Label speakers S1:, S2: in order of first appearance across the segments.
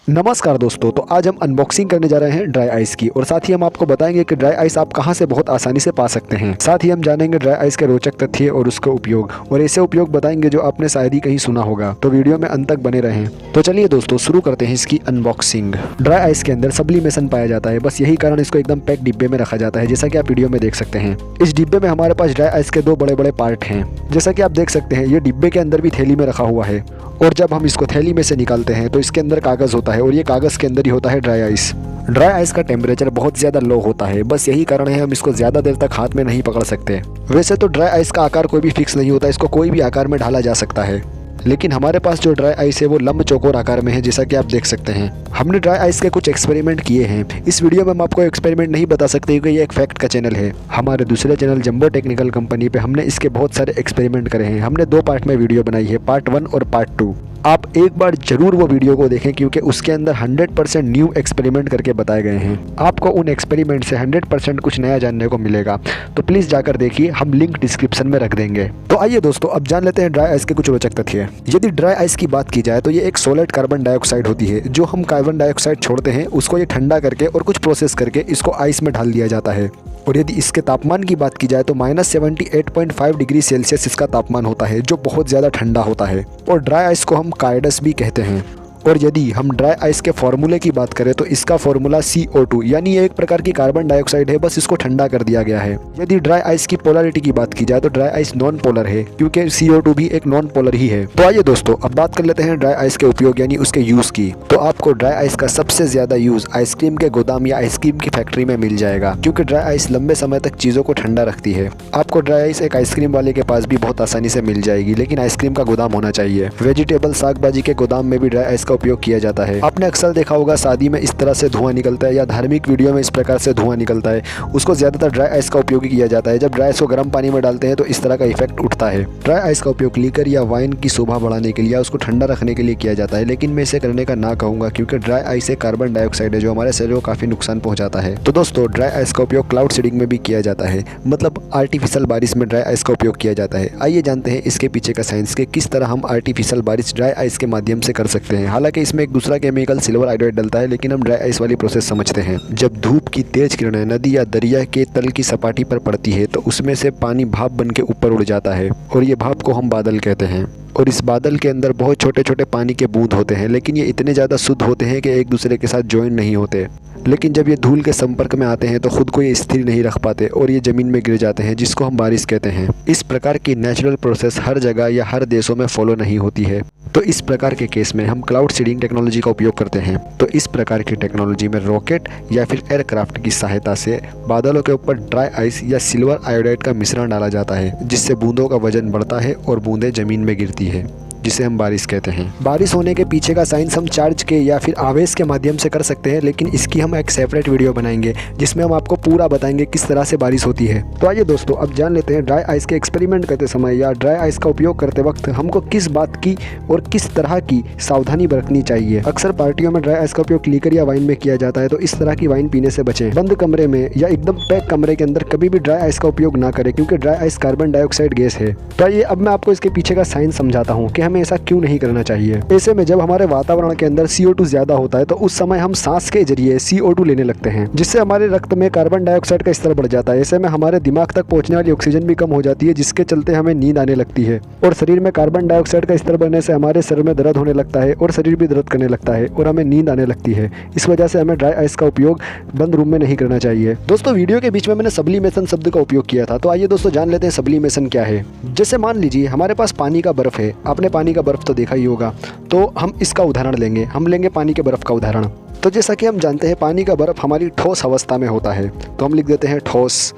S1: नमस्कार दोस्तों, तो आज हम अनबॉक्सिंग करने जा रहे हैं ड्राई आइस की और साथ ही हम आपको बताएंगे कि ड्राई आइस आप कहां से बहुत आसानी से पा सकते हैं। साथ ही हम जानेंगे ड्राई आइस के रोचक तथ्य और उसका उपयोग और ऐसे उपयोग बताएंगे जो आपने शायद ही कहीं सुना होगा। तो वीडियो में अंत तक बने रहें। तो चलिए दोस्तों शुरू करते हैं इसकी अनबॉक्सिंग। ड्राई आइस के अंदर सब्लिमेशन पाया जाता है, बस यही कारण इसको एकदम पैक डिब्बे में रखा जाता है, जैसा कि आप वीडियो में देख सकते हैं। इस डिब्बे में हमारे पास ड्राई आइस के दो बड़े बड़े पार्ट हैं। जैसा कि आप देख सकते हैं, ये डिब्बे के अंदर भी थैली में रखा हुआ है और जब हम इसको थैली में से निकालते हैं तो इसके अंदर कागज़ होता है और ये कागज़ के अंदर ही होता है ड्राई आइस। ड्राई आइस का टेम्परेचर बहुत ज़्यादा लो होता है, बस यही कारण है हम इसको ज़्यादा देर तक हाथ में नहीं पकड़ सकते। वैसे तो ड्राई आइस का आकार कोई भी फिक्स नहीं होता, इसको कोई भी आकार में ढाला जा सकता है, लेकिन हमारे पास जो ड्राई आइस है वो लंब चौकोर आकार में है, जैसा कि आप देख सकते हैं। हमने ड्राई आइस के कुछ एक्सपेरिमेंट किए हैं। इस वीडियो में हम आपको एक्सपेरिमेंट नहीं बता सकते क्योंकि ये एक फैक्ट का चैनल है। हमारे दूसरे चैनल जंबो टेक्निकल कंपनी पे हमने इसके बहुत सारे एक्सपेरिमेंट करे हैं। हमने 2 पार्ट में वीडियो बनाई है, पार्ट 1 और पार्ट 2। आप एक बार जरूर वो वीडियो को देखें क्योंकि उसके अंदर 100% न्यू एक्सपेरिमेंट करके बताए गए हैं। आपको उन एक्सपेरिमेंट से 100% कुछ नया जानने को मिलेगा, तो प्लीज़ जाकर देखिए, हम लिंक डिस्क्रिप्शन में रख देंगे। तो आइए दोस्तों, अब जान लेते हैं ड्राई आइस के कुछ रोचक तथ्य। यदि ड्राई आइस की बात की जाए तो ये एक सॉलिड कार्बन डाइऑक्साइड होती है। जो हम कार्बन डाइऑक्साइड छोड़ते हैं उसको ये ठंडा करके और कुछ प्रोसेस करके इसको आइस में ढाल दिया जाता है। और यदि इसके तापमान की बात की जाए तो -78.5 डिग्री सेल्सियस इसका तापमान होता है, जो बहुत ज़्यादा ठंडा होता है। और ड्राई आइस को हम कार्डस भी कहते हैं। और यदि हम ड्राई आइस के फॉर्मूले की बात करें तो इसका फॉर्मूला CO2, यानी ये एक प्रकार की कार्बन डाइऑक्साइड है, बस इसको ठंडा कर दिया गया है। यदि ड्राई आइस की पोलरिटी की बात की जाए तो ड्राई आइस नॉन पोलर है, क्योंकि CO2 भी एक नॉन पोलर ही है। तो आइए दोस्तों, अब बात कर लेते हैं ड्राई आइस के उपयोग यानी उसके यूज़ की। तो आपको ड्राई आइस का सबसे ज़्यादा यूज़ आइसक्रीम के गोदाम या आइसक्रीम की फैक्ट्री में मिल जाएगा, क्योंकि ड्राई आइस लंबे समय तक चीज़ों को ठंडा रखती है। आपको ड्राई आइस एक आइसक्रीम वाले के पास भी बहुत आसानी से मिल जाएगी, लेकिन आइसक्रीम का गोदाम होना चाहिए। वेजिटेबल साग भाजी के गोदाम में भी ड्राई आइस का उपयोग किया जाता है। आपने अक्सर देखा होगा शादी में इस तरह से धुआं निकलता है या धार्मिक वीडियो में इस प्रकार से धुआं निकलता है, उसको ज़्यादातर ड्राई आइस का उपयोग किया जाता है। जब ड्राई आइस को गर्म पानी में डालते हैं तो इस तरह का इफेक्ट उठता है। ड्राई आइस का उपयोग लीकर या वाइन की शोभा बढ़ाने के लिए या उसको ठंडा रखने के लिए किया जाता है, लेकिन मैं इसे करने का ना कहूँगा, क्योंकि ड्राई आइस एक कार्बन डाइऑक्साइड है जो हमारे शरीर को काफ़ी नुकसान पहुँचाता है। तो दोस्तों, ड्राई आइस का उपयोग क्लाउड सीडिंग में भी किया जाता है, मतलब आर्टिफिशियल बारिश में ड्राई आइस का उपयोग किया जाता है। आइए जानते हैं इसके पीछे का साइंस के किस तरह हम आर्टिफिशियल बारिश ड्राई आइस के माध्यम से कर सकते हैं। हालांकि इसमें एक दूसरा केमिकल सिल्वर आयोडाइड डलता है, लेकिन हम ड्राई आइस वाली प्रोसेस समझते हैं। जब धूप की तेज किरणें नदी या दरिया के तल की सपाटी पर पड़ती है तो उसमें से पानी भाप बन के ऊपर उड़ जाता है और ये भाप को हम बादल कहते हैं। और इस बादल के अंदर बहुत छोटे छोटे पानी के बूंद होते हैं, लेकिन ये इतने ज़्यादा शुद्ध होते हैं कि एक दूसरे के साथ ज्वाइन नहीं होते। लेकिन जब ये धूल के संपर्क में आते हैं तो खुद को ये स्थिर नहीं रख पाते और ये ज़मीन में गिर जाते हैं, जिसको हम बारिश कहते हैं। इस प्रकार की नेचुरल प्रोसेस हर जगह या हर देशों में फॉलो नहीं होती है, तो इस प्रकार के केस में हम क्लाउड सीडिंग टेक्नोलॉजी का उपयोग करते हैं। तो इस प्रकार की टेक्नोलॉजी में रॉकेट या फिर एयरक्राफ्ट की सहायता से बादलों के ऊपर ड्राई आइस या सिल्वर आयोडाइड का मिश्रण डाला जाता है, जिससे बूंदों का वजन बढ़ता है और बूंदें ज़मीन में गिरती है, जिसे हम बारिश कहते हैं। बारिश होने के पीछे का साइंस हम चार्ज के या फिर आवेश के माध्यम से कर सकते हैं, लेकिन इसकी हम एक सेपरेट वीडियो बनाएंगे जिसमें हम आपको पूरा बताएंगे किस तरह से बारिश होती है। तो आइए दोस्तों, अब जान लेते हैं ड्राई आइस के एक्सपेरिमेंट करते समय या ड्राई आइस का उपयोग करते वक्त हमको किस बात की और किस तरह की सावधानी बरतनी चाहिए। अक्सर पार्टियों में ड्राई आइस का उपयोग लीकर या वाइन में किया जाता है, तो इस तरह की वाइन पीने से बचें। बंद कमरे में या एकदम पैक कमरे के अंदर कभी भी ड्राई आइस का उपयोग ना करें, क्योंकि dry ice carbon dioxide gas है। तो आइए अब मैं आपको इसके पीछे का साइंस समझाता हूँ कि हमें ऐसा क्यों नहीं करना चाहिए। ऐसे में जब हमारे वातावरण के अंदर CO2 ज्यादा होता है तो उस समय हम सांस के जरिए CO2 लेने लगते हैं, जिससे हमारे रक्त में कार्बन डाइऑक्साइड का स्तर बढ़ जाता है। ऐसे में हमारे दिमाग तक पहुंचने वाली ऑक्सीजन भी कम हो जाती है, जिसके चलते हमें नींद आने लगती है। और शरीर में कार्बन डाइऑक्साइड का स्तर बढ़ने से हमारे सिर में दर्द होने लगता है और शरीर भी दर्द करने लगता है और हमें नींद आने लगती है। इस वजह से हमें ड्राई आइस का उपयोग बंद रूम में नहीं करना चाहिए। दोस्तों, वीडियो के बीच में मैंने सब्लिमेशन शब्द का उपयोग किया था, तो आइए दोस्तों जान लेते हैं सब्लिमेशन क्या है। जैसे मान लीजिए हमारे पास पानी का बर्फ है, आपने पानी का बर्फ तो देखा ही होगा, तो हम इसका उदाहरण लेंगे। हम लेंगे पानी के बर्फ़ का उदाहरण। तो जैसा कि हम जानते हैं पानी का बर्फ़ हमारी ठोस अवस्था में होता है, तो हम लिख देते हैं ठोस,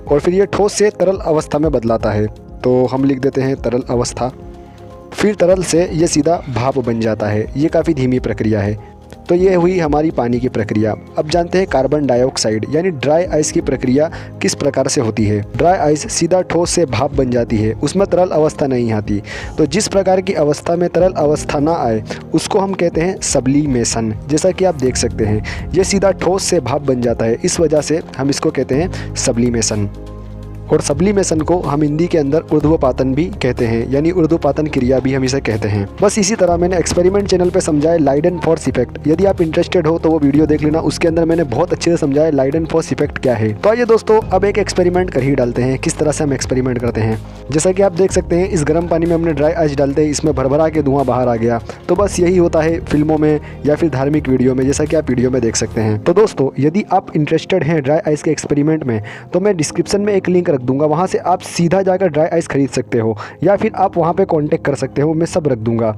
S1: और फिर ये ठोस से तरल अवस्था में बदलाता है, तो हम लिख देते हैं तरल अवस्था। फिर तरल से ये सीधा भाप बन जाता है। ये काफ़ी धीमी प्रक्रिया है। तो ये हुई हमारी पानी की प्रक्रिया। अब जानते हैं कार्बन डाइऑक्साइड यानी ड्राई आइस की प्रक्रिया किस प्रकार से होती है। ड्राई आइस सीधा ठोस से भाप बन जाती है, उसमें तरल अवस्था नहीं आती। तो जिस प्रकार की अवस्था में तरल अवस्था ना आए उसको हम कहते हैं सब्लिमेशन। जैसा कि आप देख सकते हैं, ये सीधा ठोस से भाप बन जाता है, इस वजह से हम इसको कहते हैं सब्लिमेशन। और सब्लिमेशन को हम हिंदी के अंदर ऊर्ध्वपातन भी कहते हैं, यानी ऊर्ध्वपातन क्रिया भी हम इसे कहते हैं। बस इसी तरह मैंने एक्सपेरिमेंट चैनल पे समझाया लाइडेन फोर्स इफेक्ट। यदि आप इंटरेस्टेड हो तो वो वीडियो देख लेना, उसके अंदर मैंने बहुत अच्छे से समझाया लाइडेन फोर्स इफेक्ट क्या है। तो आइए दोस्तों अब एक एक्सपेरिमेंट कर ही डालते हैं, किस तरह से हम एक्सपेरिमेंट करते हैं। जैसा कि आप देख सकते हैं इस गर्म पानी में हमने ड्राई आइस डालते हैं, इसमें भरभरा के धुआं बाहर आ गया। तो बस यही होता है फिल्मों में या फिर धार्मिक वीडियो में, जैसा कि आप वीडियो में देख सकते हैं। तो दोस्तों यदि आप इंटरेस्टेड हैं ड्राई आइस के एक्सपेरिमेंट में तो मैं डिस्क्रिप्शन में एक लिंक रख दूंगा, वहाँ से आप सीधा जाकर ड्राई आइस खरीद सकते हो या फिर आप वहाँ पे कांटेक्ट कर सकते हो, मैं सब रख दूंगा।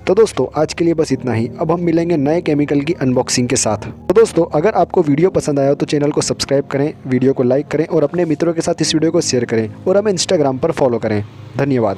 S1: तो दोस्तों आज के लिए बस इतना ही, अब हम मिलेंगे नए केमिकल की अनबॉक्सिंग के साथ। तो दोस्तों अगर आपको वीडियो पसंद आया हो तो चैनल को सब्सक्राइब करें, वीडियो को लाइक करें और अपने मित्रों के साथ इस वीडियो को शेयर करें और हमें इंस्टाग्राम पर फॉलो करें। धन्यवाद।